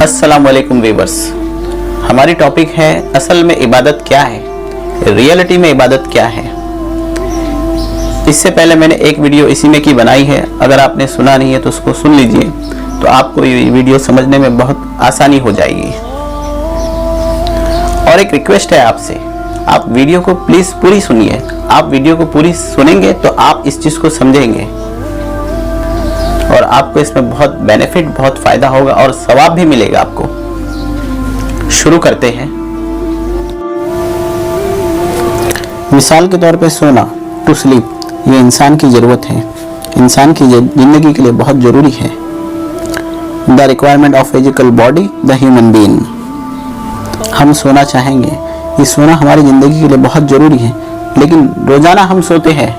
अस्सलाम वालेकुम व्यूअर्स, हमारी टॉपिक है असल में इबादत क्या है, रियलिटी में इबादत क्या है। इससे पहले मैंने एक वीडियो इसी में की बनाई है, अगर आपने सुना नहीं है तो उसको सुन लीजिए, तो आपको ये वीडियो समझने में बहुत आसानी हो जाएगी। और एक रिक्वेस्ट है आपसे, आप वीडियो को प्लीज़ पूरी सुनिए। आप वीडियो को पूरी सुनेंगे तो आप इस चीज़ को समझेंगे और आपको इसमें बहुत बेनिफिट, बहुत फ़ायदा होगा और सवाब भी मिलेगा आपको। शुरू करते हैं। मिसाल के तौर पे सोना, टू स्लीप, ये इंसान की ज़रूरत है, इंसान की ज़िंदगी के लिए बहुत ज़रूरी है। The requirement of physical body the human being. हम सोना चाहेंगे, ये सोना हमारी ज़िंदगी के लिए बहुत ज़रूरी है, लेकिन रोज़ाना हम सोते हैं,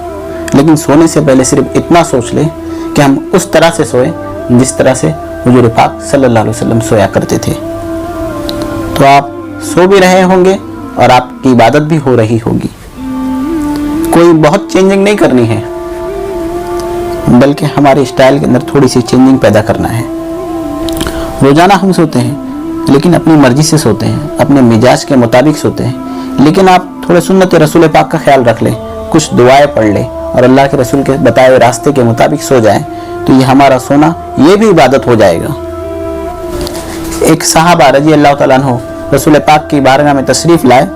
लेकिन सोने से पहले सिर्फ इतना सोच लें कि हम उस तरह से सोए जिस तरह से हुजूर पाक सल्लल्लाहु अलैहि वसल्लम सोया करते थे। तो आप सो भी रहे होंगे और आपकी इबादत भी हो रही होगी। कोई बहुत चेंजिंग नहीं करनी है, बल्कि हमारे स्टाइल के अंदर थोड़ी सी चेंजिंग पैदा करना है। रोज़ाना हम सोते हैं, लेकिन अपनी मर्जी से सोते हैं, अपने मिजाज के मुताबिक सोते हैं। लेकिन आप थोड़े सुन्नत रसूल पाक का ख्याल रख लें, कुछ दुआएं पढ़ लें और अल्लाह के रसूल के बताए हुए रास्ते के मुताबिक सो जाएं, तो ये हमारा सोना ये भी इबादत हो जाएगा। एक सहाबा रजी अल्लाह तआला अन्हु रसूल पाक की बारगाह में तशरीफ़ लाए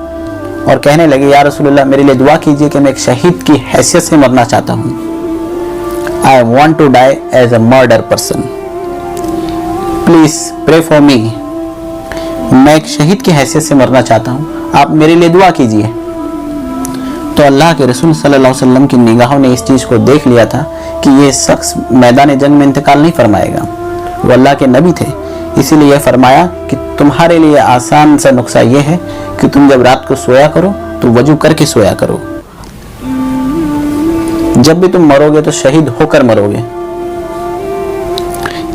और कहने लगे, या रसूलल्लाह, मेरे लिए दुआ कीजिए कि मैं एक शहीद की हैसियत से मरना चाहता हूँ। I want to die as a murder person, please pray for me. मैं एक शहीद की हैसियत से मरना चाहता हूँ, आप मेरे लिए दुआ कीजिए। तो अल्लाह के रसूल सल्लल्लाहु अलैहि वसल्लम की निगाहों ने इस चीज़ को देख लिया था कि ये शख्स मैदान जंग में इंतकाल नहीं फरमाएगा, वो अल्लाह के नबी थे। इसीलिए यह फरमाया कि तुम्हारे लिए आसान सा नुस्खा ये है कि तुम जब रात को सोया करो तो वजू करके सोया करो। जब भी तुम मरोगे तो शहीद होकर मरोगे।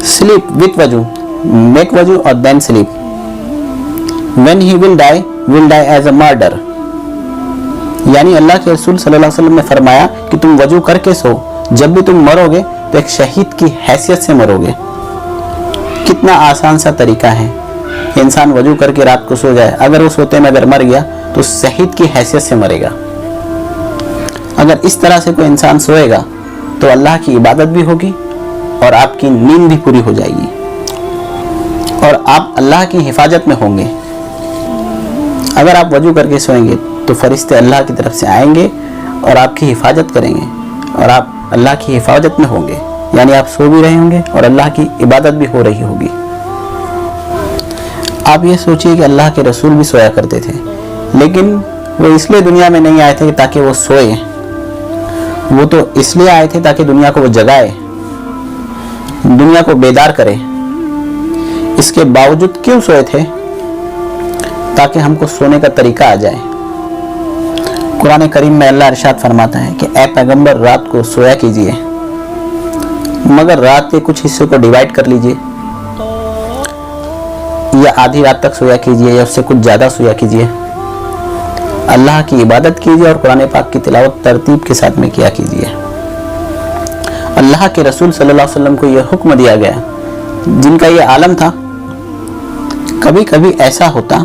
स्लीप विथ वजू, मेक वजू और then sleep. When he will die as a murder। यानी अल्लाह के रसूल सल्लल्लाहु अलैहि वसल्लम ने फरमाया कि तुम वजू करके सो, जब भी तुम मरोगे तो एक शहीद की हैसियत से मरोगे। कितना आसान सा तरीका है, इंसान वजू करके रात को सो जाए। अगर वो सोते में अगर मर गया तो शहीद की हैसियत से मरेगा। अगर इस तरह से कोई इंसान सोएगा तो अल्लाह की इबादत भी होगी और आपकी नींद भी पूरी हो जाएगी और आप अल्लाह की हिफाजत में होंगे। अगर आप वजू करके सोएंगे तो फरिश्ते अल्लाह की तरफ से आएंगे और आपकी हिफाजत करेंगे और आप अल्लाह की हिफाजत में होंगे, यानी आप सो भी रहे होंगे और अल्लाह की इबादत भी हो रही होगी। आप ये सोचिए कि अल्लाह के रसूल भी सोया करते थे, लेकिन वो इसलिए दुनिया में नहीं आए थे ताकि वो सोए, वो तो इसलिए आए थे ताकि दुनिया को वो जगाए, दुनिया को बेदार करे। इसके बावजूद क्यों सोए थे? ताकि हमको सोने का तरीका आ जाए। कुरान करीम में अल्लाह इरशाद फरमाता है कि ऐ पैगंबर, रात को सोया कीजिए, मगर रात के कुछ हिस्सों को डिवाइड कर लीजिए, या आधी रात तक सोया कीजिए या उससे कुछ ज़्यादा सोया कीजिए। अल्लाह की इबादत कीजिए और कुरान पाक की तिलावत तरतीब के साथ में किया कीजिए। अल्लाह के रसूल सल्लल्लाहु अलैहि वसल्लम को यह हुक्म दिया गया, जिनका ये आलम था। कभी कभी ऐसा होता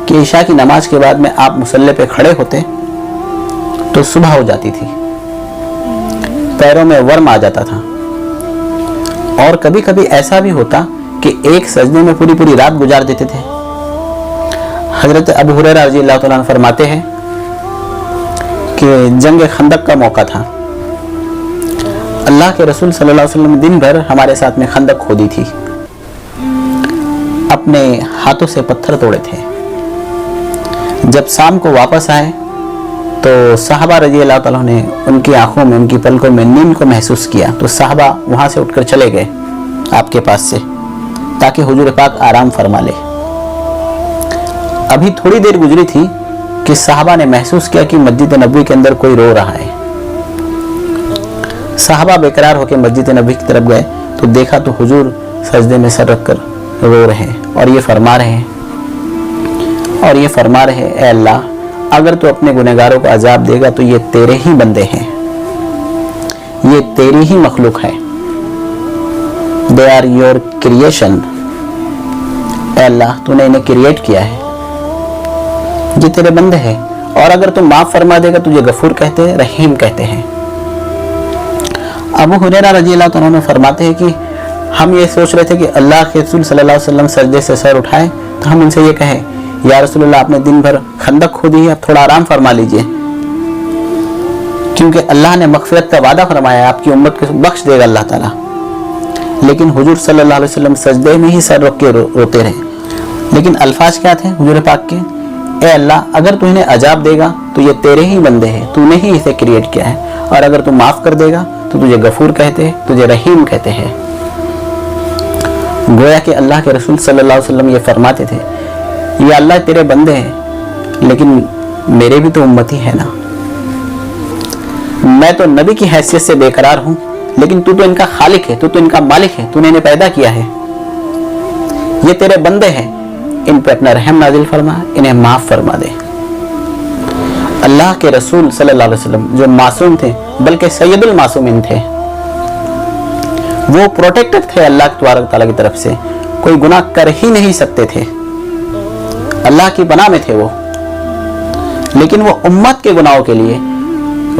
कि इशा की नमाज के बाद में आप मुसल्ले पे खड़े होते तो सुबह हो जाती थी, पैरों में वर्म आ जाता था। और कभी कभी ऐसा भी होता कि एक सजदे में पूरी पूरी रात गुजार देते थे। हजरत अबू हुरैरा रज़ी अल्लाह तआला अन्हु फरमाते हैं कि जंग खंदक का मौका था। अल्लाह के रसूल सल्लल्लाहु अलैहि वसल्लम दिन भर हमारे साथ में खंदक खोदी थी, अपने हाथों से पत्थर तोड़े थे। जब शाम को वापस आए तो सहाबा रजी अल्लाह तआला ने उनकी आंखों में, उनकी पलकों में नींद को महसूस किया, तो सहाबा वहाँ से उठकर चले गए आपके पास से, ताकि हुजूर पाक आराम फरमा ले। अभी थोड़ी देर गुजरी थी कि सहाबा ने महसूस किया कि मस्जिद नबवी के अंदर कोई रो रहा है। सहाबा बेकरार होकर मस्जिद नबवी की तरफ गए तो देखा तो हुजूर सजदे में सर रखकर रो रहे हैं और ये फरमा रहे हैं, ऐ अल्लाह, अगर तू अपने गुनहगारों को अजाब देगा तो ये तेरे ही बंदे हैं, ये तेरी ही मखलूक है। दे आर योर क्रिएशन اے अल्लाह तूने इन्हें क्रिएट किया है, ये तेरे बंदे हैं, और अगर तू माफ फरमा देगा तुझे गफूर कहते हैं, रहीम कहते हैं। अबू हुरैरा रजी अल्लाह तआला अन्हु फरमाते हैं कि हम ये सोच रहे थे कि अल्लाह के रसूल सल्लल्लाहु अलैहि वसल्लम सजदे से सर उठाए तो हम इनसे ये कहें, या रसूलुल्लाह आपने दिन भर खंदक खोदी है, अब थोड़ा आराम फरमा लीजिए, क्योंकि अल्लाह ने मगफिरत का वादा फरमाया है, आपकी उम्मत को बख्श देगा अल्लाह ताला। लेकिन हुजूर सल्लल्लाहु अलैहि वसल्लम सजदे में ही सर रख के रोते रहे। लेकिन अल्फाज क्या थे हुजूर पाक के, ए अल्लाह अगर तू इन्हें अजाब देगा तो ये तेरे ही बंदे हैं, तूने ही इसे क्रिएट किया है, और अगर तू माफ कर देगा तो तुझे गफूर कहते हैं, तुझे रहीम कहते हैं। गोया कि अल्लाह के रसूल सल्लल्लाहु अलैहि वसल्लम ये फरमाते थे, ये अल्लाह तेरे बंदे हैं लेकिन मेरे भी तो उम्मती है ना, मैं तो नबी की हैसियत से बेकरार हूं, लेकिन तू तो इनका खालिक है, तू तो इनका मालिक है, तूने इन्हें पैदा किया है, ये तेरे बंदे हैं, इन पे अपना रहम नाजिल फरमा, इन्हें माफ फरमा दे। अल्लाह के रसूल सल्लल्लाहु अलैहि वसल्लम जो मासूम थे, बल्कि सैयदुल मासूमिन थे, वो प्रोटेक्टेड थे अल्लाह तबारक तआला की तरफ से, कोई गुनाह कर ही नहीं सकते थे, अल्लाह की पनाह में थे वो। लेकिन वो उम्मत के गुनाहों के लिए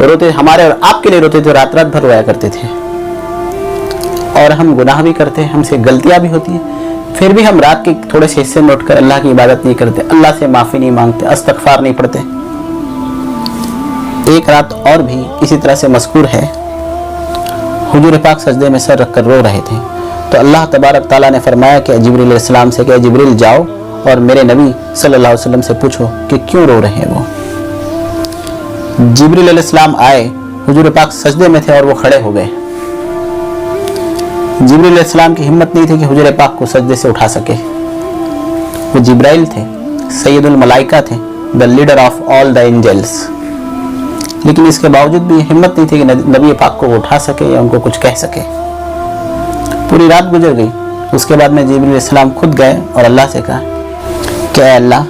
रोते, हमारे और आपके लिए रोते थे, रात रात भर रोया करते थे। और हम गुनाह भी करते हैं, हमसे गलतियां भी होती हैं, फिर भी हम रात के थोड़े से हिस्से में उठकर अल्लाह की इबादत नहीं करते, अल्लाह से माफी नहीं मांगते, इस्तगफार नहीं पढ़ते। एक रात और भी इसी तरह से मज़कूर है, हुजूर पाक सजदे में सर रखकर रो रहे थे, तो अल्लाह तबारक ताला ने फरमाया कि जिब्रील अलैहिस्सलाम से कि जिब्रील जाओ और मेरे नबी सल्लल्लाहु अलैहि वसल्लम से पूछो कि क्यों रो रहे हैं वो। जिब्रील अलैहिस्सलाम आए, हुजूर पाक सजदे में थे और वो खड़े हो गए। जिब्रील अलैहिस्सलाम की हिम्मत नहीं थी कि हुजूर पाक को सजदे से उठा सके, वो जिब्राइल थे, सैयदुल मलाइका थे, the leader of all the angels. लेकिन इसके बावजूद भी हिम्मत नहीं थी कि नबी पाक को उठा सके या उनको कुछ कह सके। पूरी रात गुजर गई, उसके बाद में जिब्रील अलैहिस्सलाम खुद गए और अल्लाह से कहा कि अल्लाह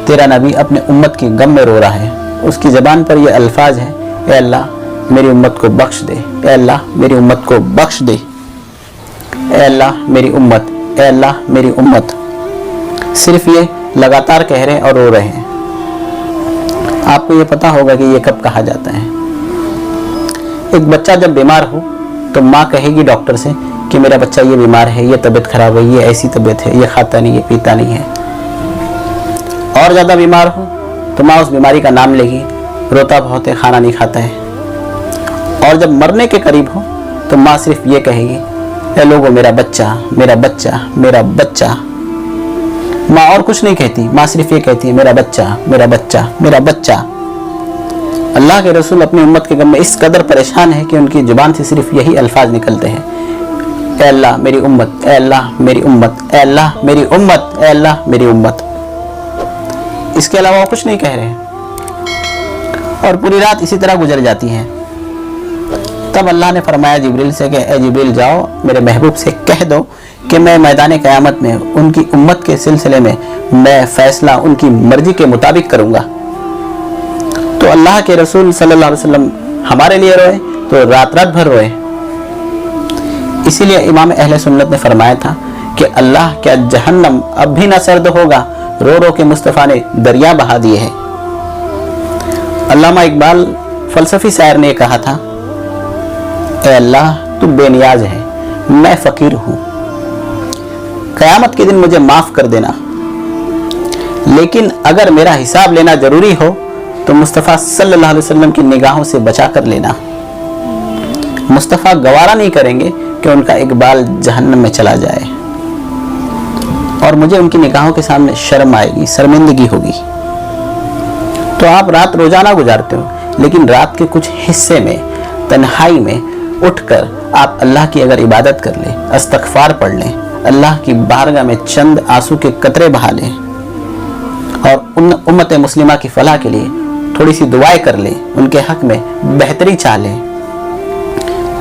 तेरा नबी अपने उम्मत की गम में रो रहा है, उसकी ज़बान पर ये अल्फाज है, ए अल्लाह मेरी उम्मत को बख्श दे, ए अल्लाह मेरी उम्मत को बख्श दे, ए अल्लाह मेरी उम्मत, ए अल्लाह मेरी उम्मत। सिर्फ ये लगातार कह रहे हैं और रो रहे हैं। आपको ये पता होगा कि ये कब कहा जाता है। एक बच्चा जब बीमार हो तो माँ कहेगी डॉक्टर से कि मेरा बच्चा ये बीमार है, ये तबीयत खराब है, ये ऐसी तबीयत है, ये खाता नहीं है, पीता नहीं है। और ज़्यादा बीमार हो तो माँ उस बीमारी का नाम लेगी, रोता बहुत है, खाना नहीं खाता है। और जब मरने के करीब हो तो माँ सिर्फ ये कहेगी, ए लोगों मेरा बच्चा, मेरा बच्चा, मेरा बच्चा। माँ और कुछ नहीं कहती, माँ सिर्फ ये कहती है मेरा बच्चा, मेरा बच्चा, मेरा बच्चा। अल्लाह के रसूल अपनी उम्मत के गम में इस कदर परेशान है कि उनकी जुबान से सिर्फ यही अल्फाज निकलते हैं, ए अल्लाह मेरी उम्मत, ए अल्लाह मेरी उम्मत, ए अल्लाह मेरी उम्मत, ए अल्लाह मेरी उम्मत। इसके अलावा वो कुछ नहीं कह रहे और पूरी रात इसी तरह गुजर जाती है। तब अल्लाह ने फरमाया जिब्रील से कि ए जिब्रील जाओ मेरे महबूब से कह दो कि मैं मैदान क़यामत में उनकी उम्मत के सिलसिले में मैं फैसला उनकी मर्जी के मुताबिक करूंगा। तो अल्लाह के रसूल सल्लल्लाहु अलैहि वसल्लम हमारे लिए रोए तो रात रात भर रोए। इसीलिए इमाम अहले सुन्नत ने फरमाया था कि अल्लाह क्या जहन्नम अब भी न सर्द होगा, रो रो के मुस्तफ़ा ने दरिया बहा दिए हैं। अल्लामा इकबाल फलसफी शायर ने कहा था, ए अल्लाह तू बेनियाज है, मैं फ़कीर हूँ, क़यामत के दिन मुझे माफ़ कर देना, लेकिन अगर मेरा हिसाब लेना ज़रूरी हो तो मुस्तफ़ा सल्लल्लाहु अलैहि वसल्लम की निगाहों से बचा कर लेना। मुस्तफ़ा गवारा नहीं करेंगे कि उनका इकबाल जहन्नम में चला जाए और मुझे उनकी निगाहों के सामने शर्म आएगी, शर्मिंदगी होगी। तो आप रात रोजाना गुजारते हो, लेकिन रात के कुछ हिस्से में तन्हाई में उठकर आप अल्लाह की अगर इबादत कर लें, इस्तग़फ़ार पढ़ लें, अल्लाह की बारगाह में चंद आंसू के कतरे बहा लें और उन उम्मत मुस्लिमा की फलाह के लिए थोड़ी सी दुआएं कर लें, उनके हक में बेहतरी चाह लें,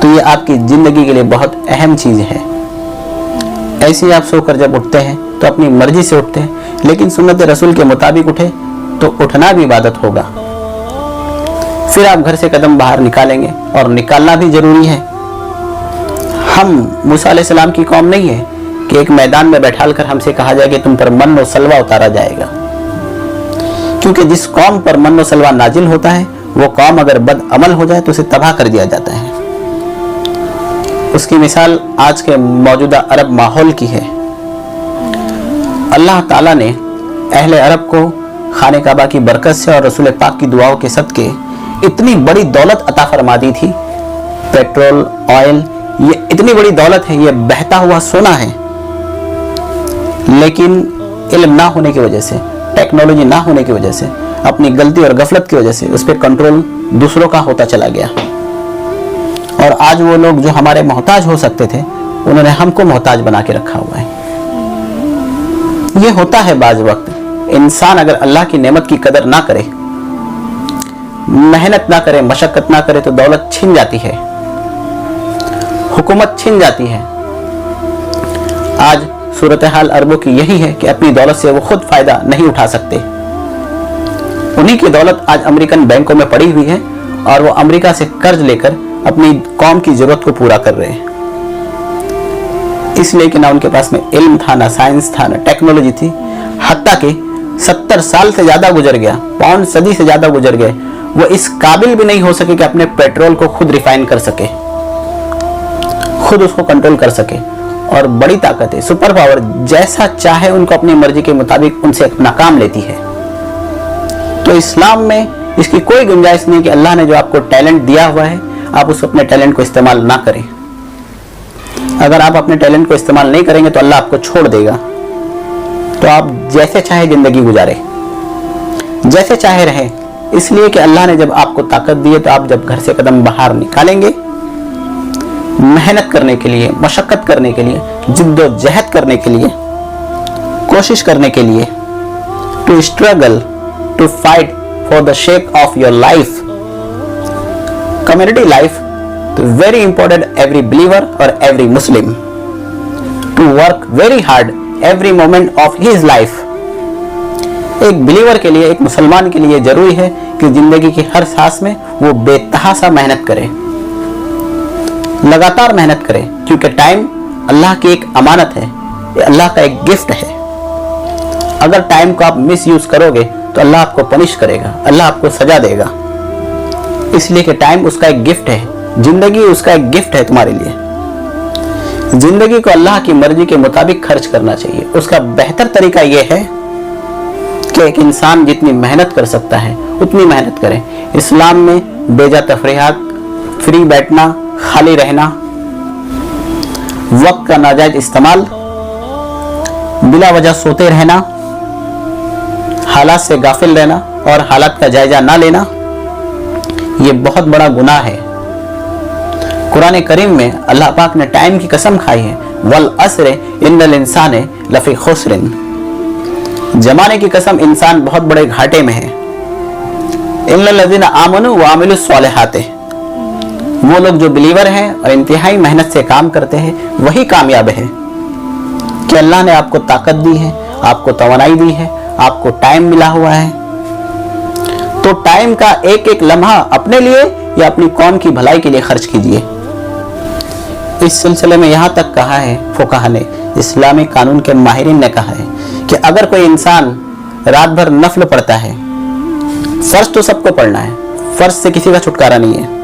तो ये आपकी ज़िंदगी के लिए बहुत अहम चीज़ है। ऐसे ही आप सोकर जब उठते हैं तो अपनी मर्जी से उठते हैं, लेकिन सुन्नत रसूल के मुताबिक उठे तो उठना भी इबादत होगा। फिर आप घर से कदम बाहर निकालेंगे और निकालना भी जरूरी है। हम मूसा अलैहिस्सलाम की कौम नहीं है کہ एक मैदान में बैठाल कर हमसे कहा जाए कि तुम पर मन और सलवा उतारा जाएगा, क्योंकि जिस कौम पर मन और सलवा नाजिल होता है वो कौम अगर बद अमल हो जाए तो उसे तबाह कर दिया जाता है। उसकी मिसाल आज के मौजूदा अरब माहौल की है। अल्लाह ताला ने अहले अरब को खाने काबा की बरकत से और रसूल पाक की दुआओं के सदके इतनी बड़ी दौलत अता फरमा दी थी। पेट्रोल, ऑयल, ये इतनी बड़ी दौलत है, ये बहता हुआ सोना है, लेकिन इल्म ना होने की वजह से, टेक्नोलॉजी ना होने की वजह से, अपनी गलती और गफलत की वजह से उस पर कंट्रोल दूसरों का होता चला गया। और आज वो लोग जो हमारे मोहताज हो सकते थे, उन्होंने हमको मोहताज बना के रखा हुआ है। ये होता है बाज वक्त, इंसान अगर अल्लाह की नेमत की कदर ना करे, मेहनत ना करे, मशक्कत ना करे, तो दौलत छिन जाती है, हुकूमत छिन जाती है। आज सूरत हाल अरबों की यही है कि अपनी दौलत से वो खुद फायदा नहीं उठा सकते। उन्हीं की दौलत आज अमेरिकन बैंकों में पड़ी हुई है और वो अमेरिका से कर्ज लेकर अपनी कौम की जरूरत को पूरा कर रहे हैं, इसलिए कि ना उनके पास में इल्म था, ना साइंस था, ना टेक्नोलॉजी थी। हत्ता कि 70 साल से ज्यादा गुजर गया, पौन सदी से ज्यादा गुजर गए, वो इस काबिल भी नहीं हो सके कि अपने पेट्रोल को खुद रिफाइन कर सके, खुद उसको कंट्रोल कर सके। और बड़ी ताकत है, सुपर पावर, जैसा चाहे उनको अपनी मर्जी के मुताबिक उनसे अपना काम लेती है। तो इस्लाम में इसकी कोई गुंजाइश नहीं कि अल्लाह ने जो आपको टैलेंट दिया हुआ है आप उस अपने टैलेंट को इस्तेमाल ना करें। अगर आप अपने टैलेंट को इस्तेमाल नहीं करेंगे तो अल्लाह आपको छोड़ देगा। तो आप जैसे चाहे जिंदगी गुजारे, जैसे चाहे रहे, इसलिए कि अल्लाह ने जब आपको ताकत दी है तो आप जब घर से कदम बाहर निकालेंगे, मेहनत करने के लिए, मशक्कत करने के लिए, जिद्दोजहद करने के लिए, कोशिश करने के लिए, to struggle, to fight for the shake of your life, community life, तो वेरी इंपॉर्टेंट एवरी बिलीवर और every Muslim to work very hard every moment of his life. एक बिलीवर के लिए, एक मुसलमान के लिए जरूरी है कि जिंदगी की हर सांस में वो बेतहासा मेहनत करे, लगातार मेहनत करे, क्योंकि टाइम अल्लाह की एक अमानत है, ये अल्लाह का एक गिफ्ट है। अगर टाइम को आप मिस यूज करोगे तो अल्लाह आपको पनिश करेगा, अल्लाह आपको सजा देगा। इसलिए कि टाइम उसका एक गिफ्ट है, जिंदगी उसका एक गिफ्ट है तुम्हारे लिए। जिंदगी को अल्लाह की मर्जी के मुताबिक खर्च करना चाहिए। उसका बेहतर तरीका यह है कि एक इंसान जितनी मेहनत कर सकता है उतनी मेहनत करे। इस्लाम में बेजा तफरीहात, फ्री बैठना, खाली रहना, वक्त का नाजायज इस्तेमाल, बिला वजह सोते रहना, हालात से गाफिल रहना और हालात का जायजा ना लेना, ये बहुत बड़ा गुनाह है। कुरान करीम में अल्लाह पाक ने टाइम की कसम खाई है, वल अस्र इन्नल इंसान लफी खुस्रिन, जमाने की कसम, इंसान बहुत बड़े घाटे में है। इन्नल लज़ीना आमनू व अमिलुस सालिहात, वो लोग जो बिलीवर हैं और इंतहाई मेहनत से काम करते हैं वही कामयाब है। कि अल्लाह ने आपको ताकत दी है, आपको तवानाई दी है, आपको टाइम मिला हुआ है, तो टाइम का एक एक लम्हा अपने लिए या अपनी कौम की भलाई के लिए खर्च कीजिए। इस सिलसिले में यहाँ तक कहा है फुकाहा ने, इस्लामी कानून के माहिरीन ने कहा है कि अगर कोई इंसान रात भर नफल पढ़ता है, फर्ज तो सबको पढ़ना है, फर्ज से किसी का छुटकारा नहीं है,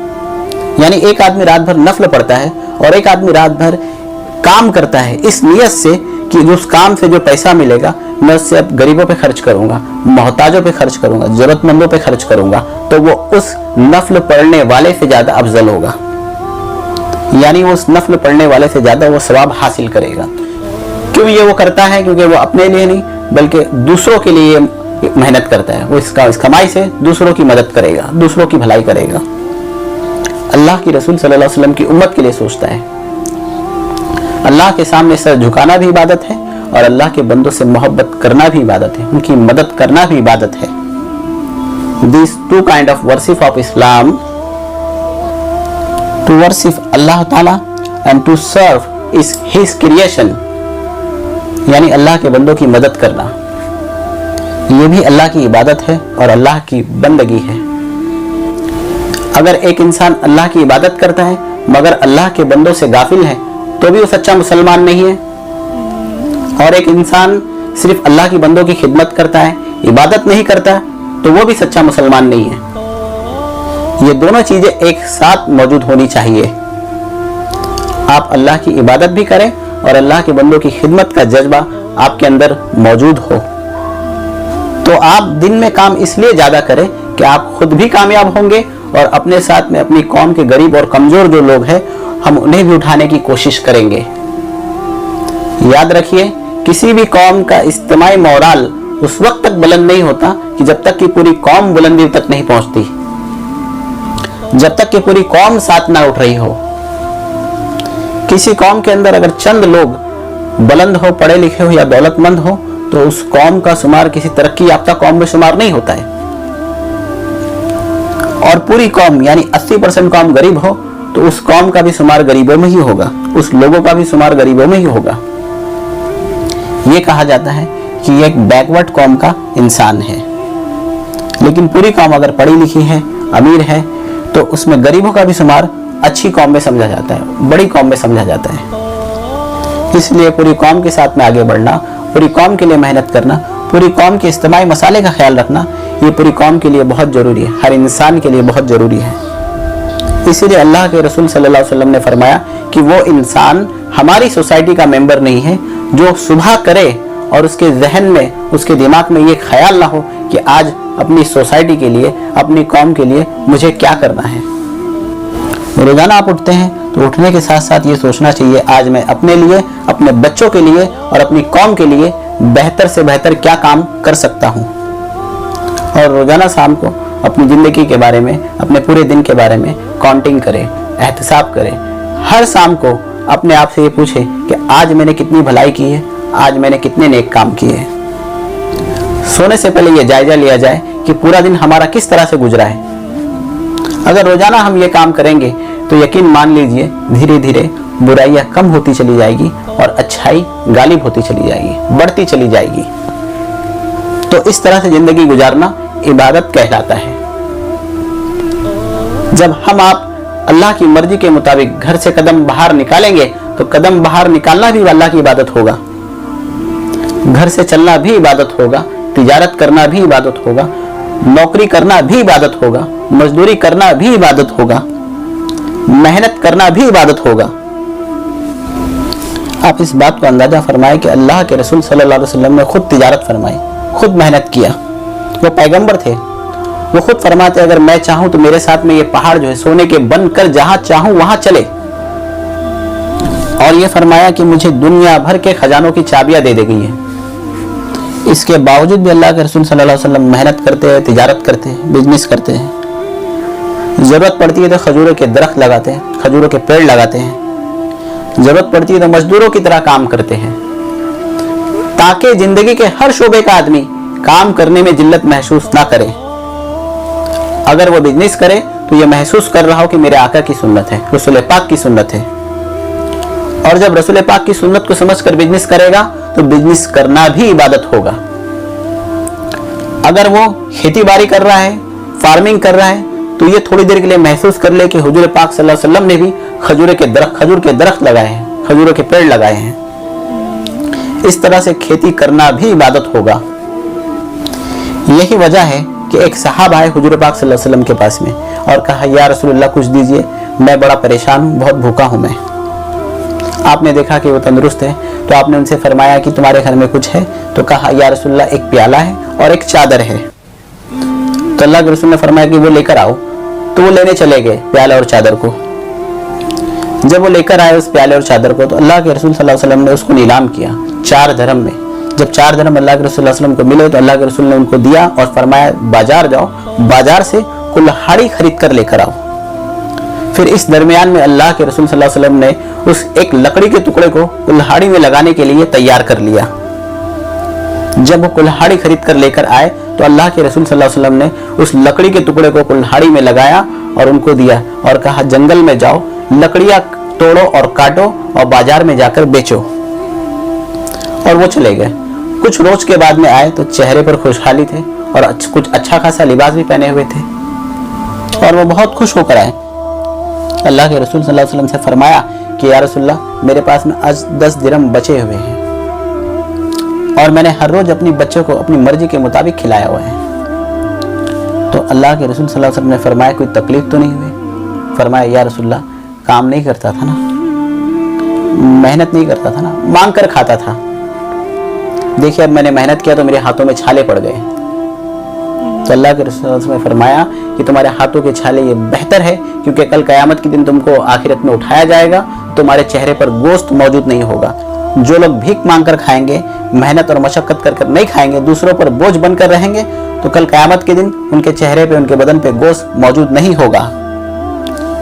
यानी एक आदमी रात भर नफल पढ़ता है और एक आदमी रात भर काम करता है इस नियत से कि उस काम से जो पैसा मिलेगा मैं उससे अब गरीबों पे खर्च करूंगा, मोहताजों पे खर्च करूंगा, जरूरतमंदों पे खर्च करूंगा, तो वो उस नफल पढ़ने वाले से ज्यादा अफजल होगा, यानी वो उस नफल पढ़ने वाले से ज्यादा वो सवाब हासिल करेगा। क्यों ये वो करता है? क्योंकि वो अपने लिए नहीं बल्कि दूसरों के लिए मेहनत करता है। वो इस कमाई से दूसरों की मदद करेगा, दूसरों की भलाई करेगा, अल्लाह की रसूल सल्लल्लाहु अलैहि वसल्लम की उम्मत के लिए सोचता है। अल्लाह के सामने सर झुकाना भी इबादत है और अल्लाह के बंदों से मोहब्बत करना भी इबादत है, उनकी मदद करना भी इबादत है। These two kind of worship of Islam, to worship Allah Ta'ala and to serve is His creation, यानी अल्लाह के बंदों की मदद करना, ये भी अल्लाह की इबादत है और अल्लाह की बंदगी है। अगर एक इंसान अल्लाह की इबादत करता है मगर अल्लाह के बंदों से गाफिल है तो भी वो सच्चा मुसलमान नहीं है। और एक इंसान सिर्फ अल्लाह की बंदों की खिदमत करता है, इबादत नहीं करता, तो वो भी सच्चा मुसलमान नहीं है। ये दोनों चीजें एक साथ मौजूद होनी चाहिए। आप अल्लाह की इबादत भी करें और अल्लाह के बंदों की खिदमत का जज्बा आपके अंदर मौजूद हो। तो आप दिन में काम इसलिए ज्यादा करें कि आप खुद भी कामयाब होंगे और अपने साथ में अपनी कौम के गरीब और कमजोर जो लोग हैं, हम उन्हें भी उठाने की कोशिश करेंगे। याद रखिए, किसी भी कौम का इज्तिमाई मोराल उस वक्त तक बुलंद नहीं होता कि जब तक कि पूरी कौम बुलंदी तक नहीं पहुंचती, जब तक कि पूरी कौम साथ ना उठ रही हो। किसी कौम के अंदर अगर चंद लोग बुलंद हो, पढ़े लिखे हो या दौलतमंद हो, तो उस कौम का शुमार किसी तरक्की याफ्ता कौम में शुमार नहीं होता है। और पूरी कौम यानी 80% कौम गरीब हो तो उस कौम का भी शुमार गरीबों में ही होगा, उस लोगों का भी शुमार गरीबों में ही होगा। ये कहा जाता है कि ये एक बैकवर्ड कौम का इंसान है। लेकिन पूरी कौम अगर पढ़ी लिखी है, अमीर है, तो उसमें गरीबों का भी शुमार अच्छी कौम में समझा जाता है, बड़ी कौम में समझा जाता है। इसलिए पूरी कौम के साथ में आगे बढ़ना, पूरी कौम के लिए मेहनत करना, पूरी कौम के इज्तिमाई मसाले का ख्याल रखना, ये पूरी कौम के लिए बहुत जरूरी है, हर इंसान के लिए बहुत जरूरी है। इसीलिए अल्लाह के रसूल सल्लल्लाहु अलैहि वसल्लम ने फरमाया कि वो इंसान हमारी सोसाइटी का मेंबर नहीं है जो सुबह करे और उसके जहन में, उसके दिमाग में ये ख्याल ना हो कि आज अपनी सोसाइटी के लिए, अपनी कौम के लिए मुझे क्या करना है। रोजाना आप उठते हैं तो उठने के साथ साथ ये सोचना चाहिए, आज मैं अपने लिए, अपने बच्चों के लिए और अपनी कौम के लिए बेहतर से बेहतर क्या काम कर सकता हूँ। और रोजाना शाम को अपनी जिंदगी के बारे में, अपने पूरे दिन के बारे में काउंटिंग करें, एहतिसाब करें। हर शाम को अपने आप से ये पूछे कि आज मैंने कितनी भलाई की है, आज मैंने कितने नेक काम किए हैं। सोने से पहले ये जायजा लिया जाए कि पूरा दिन हमारा किस तरह से गुजरा है। अगर रोजाना हम ये काम करेंगे तो यकीन मान लीजिए धीरे धीरे बुराइयां कम होती चली जाएगी और अच्छाई गालिब होती चली जाएगी, बढ़ती चली जाएगी। तो इस तरह से जिंदगी गुजारना इबादत कहलाता है। जब हम आप अल्लाह की मर्जी के मुताबिक घर से कदम बाहर निकालेंगे तो कदम बाहर निकालना भी अल्लाह की इबादत होगा, घर से चलना भी इबादत होगा, तिजारत करना भी इबादत होगा, नौकरी करना भी इबादत होगा, मजदूरी करना भी इबादत होगा, मेहनत करना भी इबादत होगा। आप इस बात को अंदाजा फरमाए कि अल्लाह के रसूल सल्लल्लाहु अलैहि वसल्लम ने खुद तिजारत फरमाई, खुद मेहनत किया। वो पैगंबर थे, वो खुद फरमाते अगर मैं चाहूं तो मेरे साथ में ये पहाड़ जो है सोने के बनकर जहां चाहूं वहां चले। और ये फरमाया कि मुझे दुनिया भर के खजानों की चाबियां दे दी गई है। इसके बावजूद भी अल्लाह के रसूल सल्लल्लाहु अलैहि वसल्लम मेहनत करते हैं, तिजारत करते हैं, बिजनेस करते हैं। जरूरत पड़ती है तो खजूरों के दरख्त लगाते हैं, खजूरों के पेड़ लगाते हैं। जरूरत पड़ती है तो मजदूरों की तरह काम करते हैं, ताकि जिंदगी के हर शोबे का आदमी काम करने में जिल्लत महसूस ना करे। अगर वो बिजनेस करे तो ये महसूस कर रहा हो कि मेरे आका की सुन्नत है, रसूल पाक की सुन्नत है। और जब रसूल पाक की सुन्नत को समझकर बिजनेस करेगा तो बिजनेस करना भी इबादत होगा। अगर वो खेती बाड़ी कर रहा है, फार्मिंग कर रहा है, तो ये थोड़ी देर के लिए महसूस कर ले कि हुजूर पाक सल्लल्लाहु अलैहि वसल्लम ने भी खजूर के दरख्त लगाए हैं, खजूरों के पेड़ लगाए हैं। इस तरह से खेती करना भी इबादत होगा। यही वजह है कि एक सहाबा आए हुजूर पाक सल्लल्लाहु अलैहि वसल्लम के पास में और कहा, या रसूलुल्लाह कुछ दीजिए, मैं बड़ा परेशान हूँ, बहुत भूखा हूँ मैं। आपने देखा कि वो तंदुरुस्त है, तो आपने उनसे फरमाया कि तुम्हारे घर में कुछ है? तो कहा, या रसूलुल्लाह एक प्याला है और एक चादर है। तो अल्लाह के रसूल ने फरमाया कि वो लेकर आओ। तो वो लेने चले गए प्याला और चादर को। जब वो लेकर आए उस प्याले और चादर को, तो अल्लाह के रसूल सल्लल्लाहु अलैहि वसल्लम ने उसको नीलाम किया 4 दिरहम में। जब 4 दिरहम अल्लाह के रसूल सल्लल्लाहु अलैहि वसल्लम को मिले तो अल्लाह के रसूल ने उनको दिया और फरमाया, बाजार जाओ, बाजार से कुल्हाड़ी खरीद कर लेकर आओ। फिर इस दरमियान में अल्लाह के रसूल सल्लल्लाहु अलैहि वसल्लम ने उस एक लकड़ी के टुकड़े को कुल्हाड़ी में लगाने के लिए तैयार कर लिया। जब वो कुल्हाड़ी खरीद कर लेकर आए तो अल्लाह के रसूल सल्लल्लाहु अलैहि वसल्लम ने उस लकड़ी के टुकड़े को कुल्हाड़ी में लगाया और उनको दिया और कहा, जंगल में जाओ, लकड़ियां तोड़ो और काटो और बाजार में जाकर बेचो। और वो चले गए। कुछ रोज के बाद में आए तो चेहरे पर खुशहाली थे और कुछ अच्छा खासा लिबास भी पहने हुए थे और वो बहुत खुश होकर आए। अल्लाह के रसूल सल्लल्लाहु अलैहि वसल्लम से फरमाया कि या रसूलल्लाह, मेरे पास में आज 10 दिरहम बचे हुए हैं। اور میں نے ہر روز اپنی بچوں کو اپنی مرضی کے مطابق کھلایا ہوا ہے۔ تو اللہ کے رسول صلی اللہ علیہ وسلم نے فرمایا کوئی تکلیف تو نہیں ہوئی؟ فرمایا یا رسول اللہ کام نہیں کرتا تھا نا، محنت نہیں کرتا تھا نا، مانگ کر کھاتا تھا۔ دیکھیے اب میں نے محنت کیا تو میرے ہاتھوں میں چھالے پڑ گئے۔ تو اللہ کے رسول صلی اللہ علیہ وسلم نے فرمایا کہ تمہارے ہاتھوں کے چھالے یہ بہتر ہے، کیونکہ کل قیامت کے دن تم کو آخرت میں اٹھایا جائے گا، تمہارے چہرے پر گوشت موجود نہیں ہوگا۔ جو لوگ بھیک مانگ کر کھائیں گے، محنت اور مشقت کر نہیں کھائیں گے، دوسروں پر بوجھ بن کر رہیں گے، تو کل قیامت کے دن ان کے چہرے پہ، ان کے بدن پہ گوشت موجود نہیں ہوگا،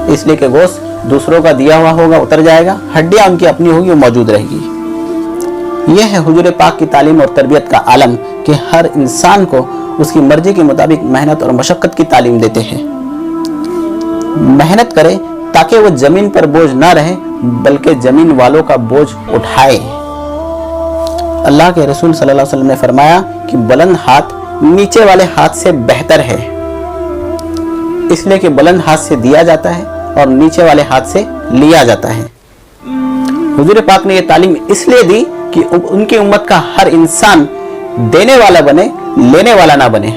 اس لیے کہ گوشت دوسروں کا دیا ہوا ہوگا، اتر جائے گا، ہڈیاں ان کی اپنی ہوگی، وہ موجود رہے گی۔ یہ ہے حضور پاک کی تعلیم اور تربیت کا عالم کہ ہر انسان کو اس کی مرضی کے مطابق محنت اور مشقت کی تعلیم دیتے ہیں۔ محنت کرے تاکہ وہ زمین پر بوجھ نہ رہے بلکہ زمین والوں کا بوجھ اٹھائے۔ اللہ کے رسول صلی اللہ علیہ وسلم نے فرمایا کہ بلند ہاتھ نیچے والے ہاتھ سے بہتر ہے، اس لیے کہ بلند ہاتھ سے دیا جاتا ہے اور نیچے والے ہاتھ سے لیا جاتا ہے۔ حضور پاک نے یہ تعلیم اس لیے دی کہ ان کی امت کا ہر انسان دینے والا بنے، لینے والا نہ بنے۔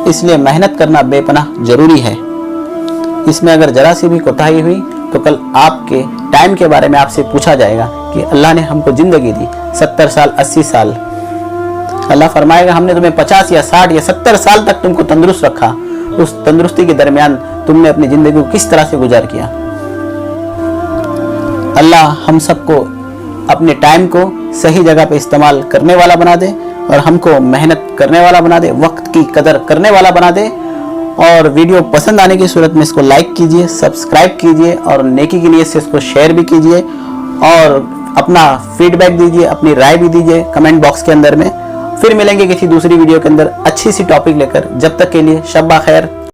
اس لیے محنت کرنا بے پناہ ضروری ہے۔ اس میں اگر ذرا سی بھی کوتاہی ہوئی تو کل آپ کے ٹائم کے بارے میں آپ سے پوچھا جائے گا کہ اللہ نے ہم کو زندگی دی 70 سال 80 سال، اللہ فرمائے گا ہم نے تمہیں 50 یا 60 یا 70 سال تک تم کو تندرست رکھا، اس تندرستی کے درمیان تم نے اپنی زندگی کو کس طرح سے گزار کیا۔ اللہ ہم سب کو اپنے ٹائم کو صحیح جگہ پہ استعمال کرنے والا بنا دے اور ہم کو محنت کرنے والا بنا دے، وقت کی قدر کرنے والا بنا دے۔ اور ویڈیو پسند آنے کی صورت میں اس کو لائک کیجئے، سبسکرائب کیجئے اور نیکی کی نیت سے اس کو شیئر بھی کیجئے اور اپنا فیڈ بیک دیجئے، اپنی رائے بھی دیجئے کمنٹ باکس کے اندر میں۔ پھر ملیں گے کسی دوسری ویڈیو کے اندر اچھی سی ٹاپک لے کر، جب تک کے لیے شب بخیر۔